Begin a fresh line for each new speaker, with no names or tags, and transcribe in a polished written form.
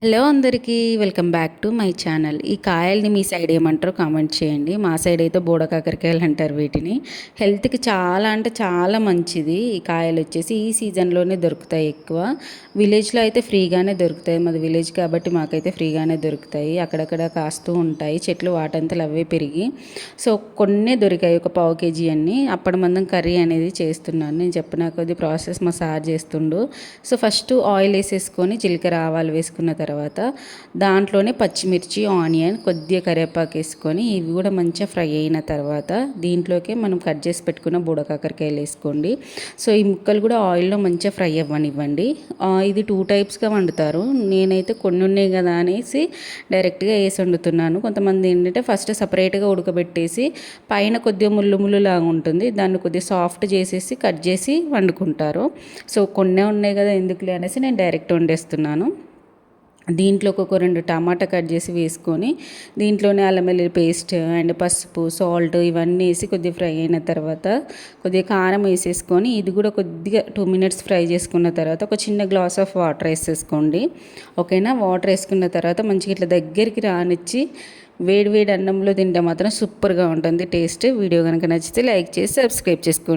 Hello అందరికీ welcome back to my channel. ఈ కాయల్ని మీ సైడ్ ఏమంటారో కామెంట్ చేయండి. మా సైడ్ అయితే బోడకాకరకాయలు అంటారు వీటిని. హెల్త్కి చాలా అంటే చాలా మంచిది. ఈ కాయలు వచ్చేసి ఈ సీజన్లోనే దొరుకుతాయి ఎక్కువ. విలేజ్లో అయితే ఫ్రీగానే దొరుకుతాయి. మాది విలేజ్ కాబట్టి మాకైతే ఫ్రీగానే దొరుకుతాయి. అక్కడక్కడ కాస్తూ ఉంటాయి చెట్లు, వాటంతలు అవే పెరిగి. సో కొన్నే దొరికాయి, ఒక పావు కేజీ అన్ని. అప్పటి మందం కర్రీ అనేది చేస్తున్నాను. నేను చెప్పిన కొద్ది ప్రాసెస్ మా సార్ చేస్తుండు. సో ఫస్ట్ ఆయిల్ వేసేసుకొని జీలకర్ర ఆవాలు వేసుకున్న తర్వాత దాంట్లోనే పచ్చిమిర్చి, ఆనియన్, కొద్దిగా కరివేపాకు వేసుకొని ఇవి కూడా మంచిగా ఫ్రై అయిన తర్వాత దీంట్లోకి మనం కట్ చేసి పెట్టుకున్న బుడకాకరకాయలు వేసుకోండి. సో ఈ ముక్కలు కూడా ఆయిల్లో మంచిగా ఫ్రై అవ్వనివ్వండి. ఇది 2 టైప్స్గా వండుతారు. నేనైతే కొన్ని ఉన్నాయి కదా అనేసి డైరెక్ట్గా వేసి వండుతున్నాను. కొంతమంది ఏంటంటే ఫస్ట్ సపరేట్గా ఉడకబెట్టేసి పైన కొద్దిగా ముళ్ళు ముళ్ళు లాగా ఉంటుంది, దాన్ని కొద్దిగా సాఫ్ట్ చేసేసి కట్ చేసి వండుకుంటారు. సో కొన్నే ఉన్నాయి కదా ఎందుకులే అనేసి నేను డైరెక్ట్ వండేస్తున్నాను. దీంట్లోకి ఒక 2 టమాటా కట్ చేసి వేసుకొని దీంట్లోనే అల్లం వెల్లుల్లి పేస్ట్ అండ్ పసుపు, సాల్ట్ ఇవన్నీ వేసి కొద్దిగా ఫ్రై అయిన తర్వాత కొద్దిగా కారం వేసేసుకొని ఇది కూడా కొద్దిగా 2 మినిట్స్ ఫ్రై చేసుకున్న తర్వాత ఒక చిన్న గ్లాస్ ఆఫ్ వాటర్ వేసేసుకోండి. ఓకేనా. వాటర్ వేసుకున్న తర్వాత మంచిగా ఇట్లా దగ్గరికి రానిచ్చి వేడి వేడి అన్నంలో తింటే మాత్రం సూపర్గా ఉంటుంది టేస్ట్. వీడియో కనుక నచ్చితే లైక్ చేసి సబ్స్క్రైబ్ చేసుకోండి.